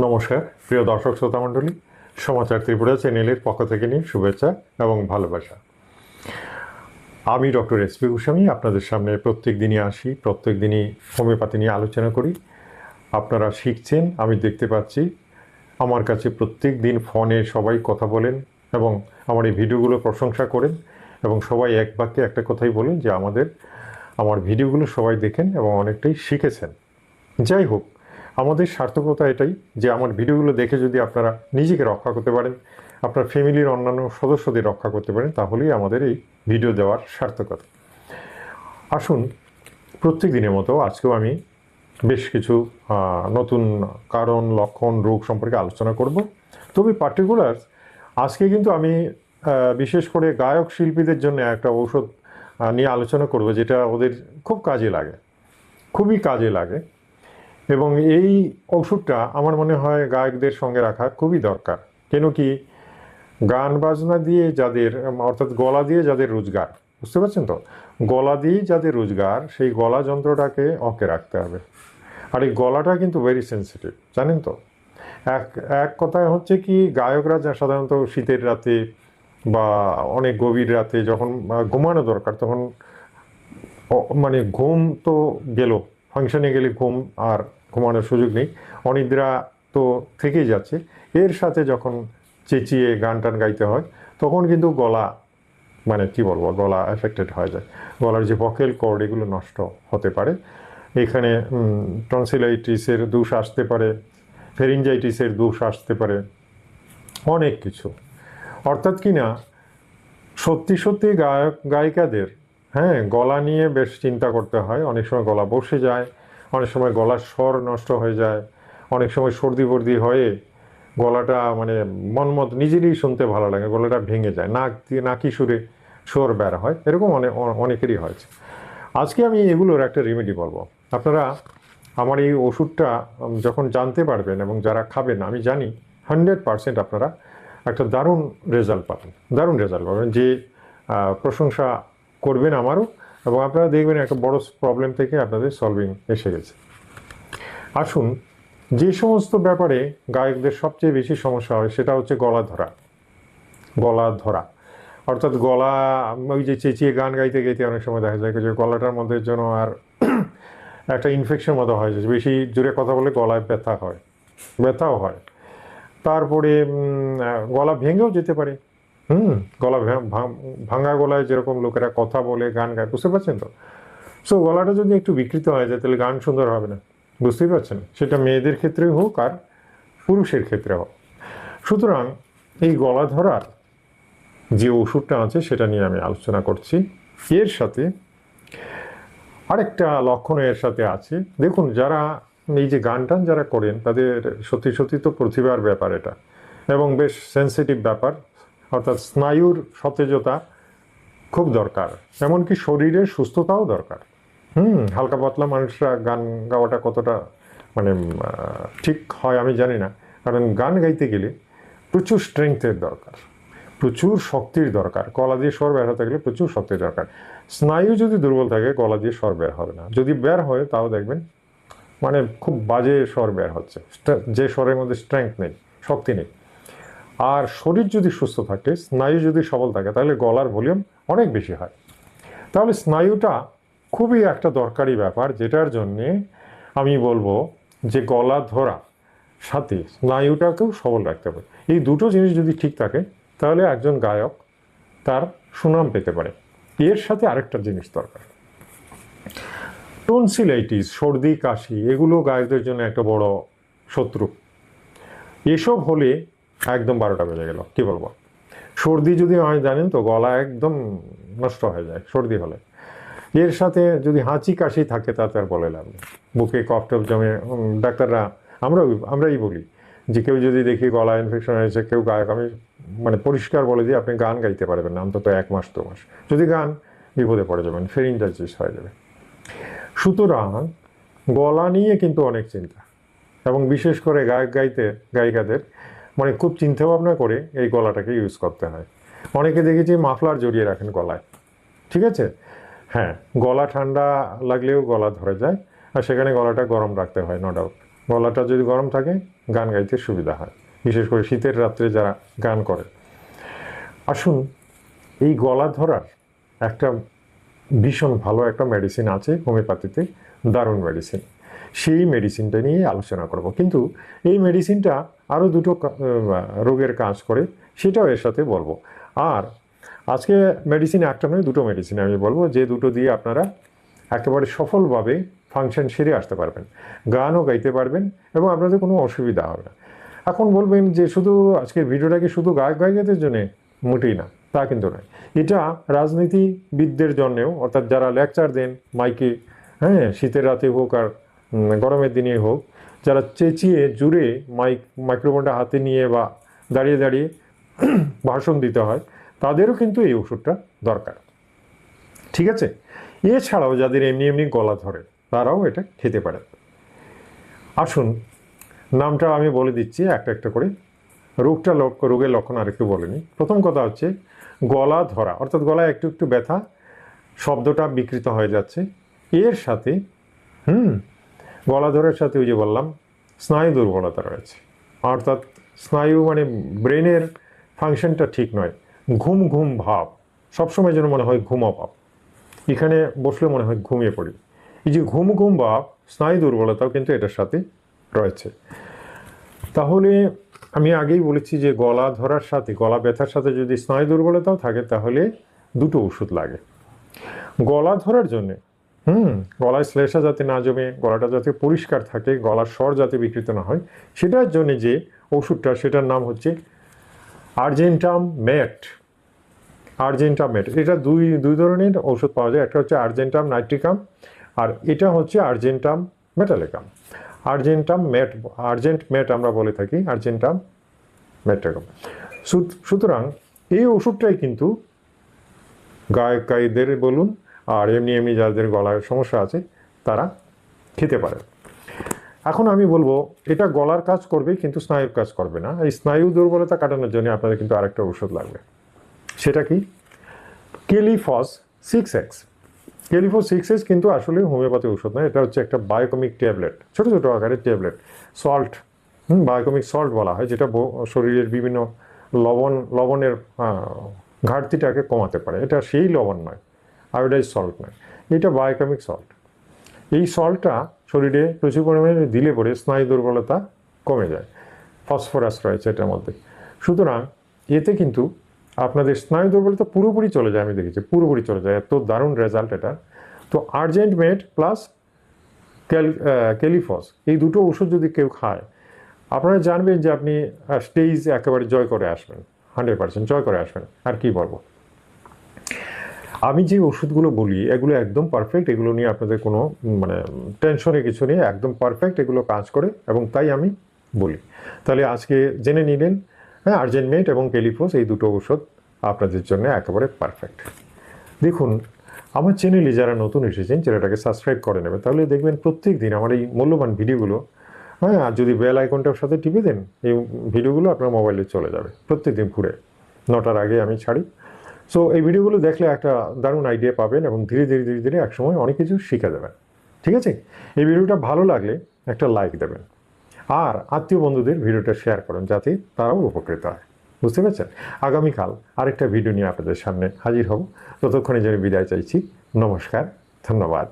নমস্কার প্রিয় দর্শক শ্রোতা মণ্ডলী, সমাচার ত্রিপুরা চ্যানেলের পক্ষ থেকে নিয়ে শুভেচ্ছা এবং ভালোবাসা। আমি ডক্টর SP গোস্বামী আপনাদের সামনে প্রত্যেক দিনই আসি, প্রত্যেক দিনই হোমিওপ্যাথি নিয়ে আলোচনা করি। আপনারা শিখছেন, আমি দেখতে পাচ্ছি। আমার কাছে প্রত্যেক দিন ফোনে সবাই কথা বলেন এবং আমার এই ভিডিওগুলো প্রশংসা করেন এবং সবাই এক বাক্যে একটা কথাই বলেন যে আমার ভিডিওগুলো সবাই দেখেন এবং অনেকটাই শিখেছেন। যাই হোক, আমাদের সার্থকতা এটাই যে আমার ভিডিওগুলো দেখে যদি আপনারা নিজেকে রক্ষা করতে পারেন, আপনার ফ্যামিলির অন্যান্য সদস্যদের রক্ষা করতে পারেন, তাহলেই আমাদের এই ভিডিও দেওয়ার সার্থকতা। আসুন, প্রত্যেক দিনের মতো আজকেও আমি বেশ কিছু নতুন কারণ, লক্ষণ, রোগ সম্পর্কে আলোচনা করব। তবে পার্টিকুলার আজকে কিন্তু আমি বিশেষ করে গায়ক শিল্পীদের জন্য একটা ঔষধ নিয়ে আলোচনা করব, যেটা ওদের খুব কাজে লাগে, খুবই কাজে লাগে। এবং এই ওষুধটা আমার মনে হয় গায়কদের সঙ্গে রাখা খুবই দরকার। কেন কি, গান বাজনা দিয়ে যাদের, অর্থাৎ গলা দিয়ে যাদের রোজগার, বুঝতে পারছেন তো, গলা দিয়ে যাদের রোজগার, সেই গলা যন্ত্রটাকে অকে রাখতে হবে। আর এই গলাটা কিন্তু ভেরি সেন্সিটিভ, জানেন তো। এক কথায় হচ্ছে কি, গায়করা যা সাধারণত শীতের রাতে বা অনেক গভীর রাতে যখন ঘুমানো দরকার, তখন মানে ঘুম তো গেল, ফাংশনে গেলে ঘুম আর ঘুমানোর সুযোগ নেই, অনিদ্রা তো থেকেই যাচ্ছে। এর সাথে যখন চেঁচিয়ে গান টান গাইতে হয়, তখন কিন্তু গলা, মানে কি বলবো, গলা এফেক্টেড হয়ে যায়। গলার যে ভোকাল কর্ড, এগুলো নষ্ট হতে পারে। এখানে টনসিলাইটিসের দোষ আসতে পারে, ফেরিনজাইটিসের দোষ আসতে পারে, অনেক কিছু। অর্থাৎ কি না, সত্যি সত্যি গায়িকাদের গলা নিয়ে বেশ চিন্তা করতে হয়। অনেক সময় গলা বসে যায়, অনেক সময় গলার স্বর নষ্ট হয়ে যায়, অনেক সময় সর্দি বর্দি হয়ে গলাটা মানে মনমত নিজেরই শুনতে ভালো লাগে, গলাটা ভেঙে যায়, নাকি সুরে স্বর বের হয়, এরকম অনেকেরই হয়েছে। আজকে আমি এগুলোর একটা রেমেডি বলবো। আপনারা আমার এই ওষুধটা যখন জানতে পারবেন এবং যারা খাবেন, আমি জানি 100% আপনারা একটা দারুণ রেজাল্ট পাবেন, দারুণ রেজাল্ট পাবেন, যে প্রশংসা করবেন আমারও, এবং আপনারা দেখবেন একটা বড় প্রবলেম থেকে আপনাদের সলভিং এসে গেছে। আসুন, যে সমস্ত ব্যাপারে গায়কদের সবচেয়ে বেশি সমস্যা হয় সেটা হচ্ছে গলা ধরা। গলা ধরা অর্থাৎ গলা, ওই যে চেঁচিয়ে গান গাইতে গাইতে অনেক সময় দেখা যায় যে গলাটার মধ্যে যেন আর একটা ইনফেকশন মতো হয়, বেশি জোরে কথা বলে গলায় ব্যথাও হয়। তারপরে গলা ভেঙেও যেতে পারে। গলা ভাঙা গলায় যেরকম লোকেরা কথা বলে, গান গায়, বুঝতে পারছেন তো। সো গলাটা যদি একটু বিকৃত হয়ে যায়, তাহলে গান সুন্দর হবে না, বুঝতেই পারছেন। সেটা মেয়েদের ক্ষেত্রে হোক আর পুরুষের ক্ষেত্রে হোক। সুতরাং এই গলা ধরার যে ওষুধটা আছে সেটা নিয়ে আমি আলোচনা করছি। এর সাথে আরেকটা লক্ষণ এর সাথে আছে। দেখুন, যারা এই যে গান টান যারা করেন, তাদের সত্যি সত্যি তো প্রতিভার ব্যাপার এটা, এবং বেশ সেন্সিটিভ ব্যাপার। অর্থাৎ স্নায়ুর সতেজতা খুব দরকার, এমনকি শরীরের সুস্থতাও দরকার। হালকা পাতলা মানুষরা গান গাওয়াটা কতটা মানে ঠিক হয় আমি জানি না, কারণ গান গাইতে গেলে প্রচুর স্ট্রেংথের দরকার, প্রচুর শক্তির দরকার। গলা দিয়ে স্বর বের হতে গেলে প্রচুর শক্তির দরকার। স্নায়ু যদি দুর্বল থাকে, গলা দিয়ে স্বর বের হবে না। যদি বের হয়, তাও দেখবেন মানে খুব বাজে স্বর বের হচ্ছে, যে স্বরের মধ্যে স্ট্রেংথ নেই, শক্তি নেই। আর শরীর যদি সুস্থ থাকে, স্নায়ু যদি সবল থাকে, তাহলে গলার ভলিউম অনেক বেশি হয়। তাহলে স্নায়ুটা খুবই একটা দরকারি ব্যাপার, যেটার জন্যে আমি বলবো যে গলা ধরা সাথে স্নায়ুটাকেও সবল রাখতে হবে। এই দুটো জিনিস যদি ঠিক থাকে, তাহলে একজন গায়ক তার সুনাম পেতে পারে। এর সাথে আরেকটা জিনিস দরকার, টনসিলাইটিস, সর্দি কাশি, এগুলো গায়কদের জন্য একটা বড় শত্রু। এসব হলে একদম 12টা বেজে গেল, কি বলবো। সর্দি যদি হয়, জানেন তো, গলা একদম নষ্ট হয়ে যায় সর্দি হলে। এর সাথে যদি হাঁচি কাশি থাকে, তাতে আর বলে লাভ নেই। বুকে কফ টফ জমে, ডাক্তাররা আমরাই বলি যে কেউ যদি দেখি গলা ইনফেকশন হয়েছে, কেউ গায়ক, আমি মানে পরিষ্কার বলে দিই, আপনি গান গাইতে পারবেন না অন্তত 1 মাস 2 মাস। যদি গান, বিপদে পড়ে যাবেন, ফেরিনজাইটিস হয়ে যাবে। সুতরাং গলা নিয়ে কিন্তু অনেক চিন্তা, এবং বিশেষ করে গায়িকাদের মানে খুব চিন্তা ভাবনা করে এই গলাটাকে ইউজ করতে হয়। অনেকে দেখেছি মাফলার জড়িয়ে রাখেন গলায়, ঠিক আছে। হ্যাঁ, গলা ঠান্ডা লাগলেও গলা ধরে যায়, আর সেখানে গলাটা গরম রাখতে হয়, নো ডাউট। গলাটা যদি গরম থাকে গান গাইতে সুবিধা হয়, বিশেষ করে শীতের রাত্রে যারা গান করে। আসুন, এই গলা ধরার একটা ভীষণ ভালো একটা মেডিসিন আছে হোমিওপ্যাথিতে, দারুণ মেডিসিন। সেই মেডিসিনটা নিয়ে আলোচনা করব, কিন্তু এই মেডিসিনটা আরও দুটো রোগের কাজ করে, সেটাও এর সাথে বলবো। আর আজকে মেডিসিন একটা নয়, দুটো মেডিসিন আমি বলবো, যে দুটো দিয়ে আপনারা একেবারে সফলভাবে ফাংশন সেরে আসতে পারবেন, গানও গাইতে পারবেন এবং আপনাদের কোনো অসুবিধা হবে না। এখন বলবেন যে শুধু আজকের ভিডিওটা কি শুধু গায়ক গায়িকাদের জন্যে? মোটেই না, তা কিন্তু নয়। এটা রাজনীতিবিদদের জন্যেও, অর্থাৎ যারা লেকচার দেন মাইকে, হ্যাঁ, শীতের রাতে হোক আর গরমের দিনে হোক, যারা চেঁচিয়ে জুড়ে মাইক্রোফোনটা হাতে নিয়ে বা দাঁড়িয়ে দাঁড়িয়ে ভাষণ দিতে হয়, তাদেরও কিন্তু এই ওষুধটা দরকার। ঠিক আছে? এছাড়াও যাদের এমনি এমনি গলা ধরে, তারাও এটা খেতে পারে। আসুন, নামটা আমি বলে দিচ্ছি একটা একটা করে। রোগের লক্ষণ আরেকটু বলে নিই। প্রথম কথা হচ্ছে গলা ধরা, অর্থাৎ গলায় একটু একটু ব্যথা, শব্দটা বিকৃত হয়ে যাচ্ছে। এর সাথে গলা ধরার সাথে ওই যে বললাম স্নায়ু দুর্বলতা রয়েছে, অর্থাৎ স্নায়ু মানে ব্রেনের ফাংশনটা ঠিক নয়। ঘুম ঘুম ভাব, সবসময় যেন মনে হয় ঘুমা ভাব, এখানে বসলে মনে হয় ঘুমিয়ে পড়ি। এই যে ঘুম ঘুম ভাব, স্নায়ু দুর্বলতাও কিন্তু এটার সাথে রয়েছে। তাহলে আমি আগেই বলেছি যে গলা ধরার সাথে, গলা ব্যথার সাথে যদি স্নায়ু দুর্বলতাও থাকে, তাহলে দুটো ওষুধ লাগে গলা ধরার জন্যে। গলায় শ্লেষা যাতে না জমে, গলাটা যাতে পরিষ্কার থাকে, গলার স্বর যাতে বিকৃত না হয়, সেটার জন্য যে ওষুধটা, সেটার নাম হচ্ছে আর্জেন্টাম মেট। এটা দুই ধরনের ওষুধ পাওয়া যায়। একটা হচ্ছে আর্জেন্টাম নাইট্রিকাম, আর এটা হচ্ছে আর্জেন্টাম মেটালিকাম। আর্জেন্ট মেট আমরা বলে থাকি, আর্জেন্টাম মেটালিকাম। সুতরাং এই ওষুধটাই কিন্তু গায়কদের বলুন আর এমনি এমনি যাদের গলার সমস্যা আছে তারা খেতে পারে। এখন আমি বলবো এটা গলার কাজ করবে কিন্তু স্নায়ুর কাজ করবে না। এই স্নায়ু দুর্বলতা কাটানোর জন্য আপনাদের কিন্তু আরেকটা ওষুধ লাগবে। সেটা কি? কেলিফস 6X। কেলিফস 6X কিন্তু আসলে হোমিওপ্যাথি ওষুধ নয়, এটা হচ্ছে একটা বায়োকেমিক ট্যাবলেট, ছোটো ছোটো আকারের ট্যাবলেট, সল্ট, বায়োকেমিক সল্ট বলা হয়, যেটা শরীরের বিভিন্ন লবণের ঘাটতিটাকে কমাতে পারে। এটা সেই লবণ নয়, আয়োডাইজ সল্ট নয়, এটা বায়োকেমিক সল্ট। এই সল্টটা শরীরে প্রচুর পরিমাণে দিলে পরে স্নায়ু দুর্বলতা কমে যায়। ফসফরাস রয়েছে এটার মধ্যে। সুতরাং এতে কিন্তু আপনাদের স্নায়ু দুর্বলতা পুরোপুরি চলে যায়, আমি দেখেছি পুরোপুরি চলে যায়, এত দারুণ রেজাল্ট এটা। তো আর্জেন্ট মেট প্লাস কেলিফস, এই দুটো ওষুধ যদি কেউ খায়, আপনারা জানবেন যে আপনি স্টেজ একেবারে জয় করে আসবেন, 100% জয় করে আসবেন। আর কি বলবো, আমি যে ওষুধগুলো বলি এগুলো একদম পারফেক্ট, এগুলো নিয়ে আপনাদের কোনো মানে টেনশনের কিছু নেই, একদম পারফেক্ট, এগুলো কাজ করে এবং তাই আমি বলি। তাহলে আজকে জেনে নিলেন, হ্যাঁ, আর্জেন্ট মেট এবং কেলিফস এই দুটো ওষুধ আপনাদের জন্য একেবারে পারফেক্ট। দেখুন, আমার চ্যানেলে যারা নতুন এসেছেন চ্যানেলটাকে সাবস্ক্রাইব করে নেবেন, তাহলে দেখবেন প্রত্যেক দিন আমার এই মূল্যবান ভিডিওগুলো, হ্যাঁ, আর যদি বেল আইকনটার সাথে টিপে দেন, এই ভিডিওগুলো আপনার মোবাইলে চলে যাবে প্রত্যেক দিন ঘুরে 9টার আগে আমি ছাড়ি। সো এই ভিডিওগুলো দেখলে একটা দারুণ আইডিয়া পাবেন এবং ধীরে ধীরে ধীরে ধীরে একসময় অনেক কিছু শিখে যাবেন। ঠিক আছে? এই ভিডিওটা ভালো লাগলে একটা লাইক দেবেন আর আত্মীয় বন্ধুদের ভিডিওটা শেয়ার করুন, যাতে তারাও উপকৃত হয়। বুঝতে পেরেছেন? আগামীকাল আরেকটা ভিডিও নিয়ে আপনাদের সামনে হাজির হব। ততক্ষণে যেন বিদায় চাইছি। নমস্কার, ধন্যবাদ।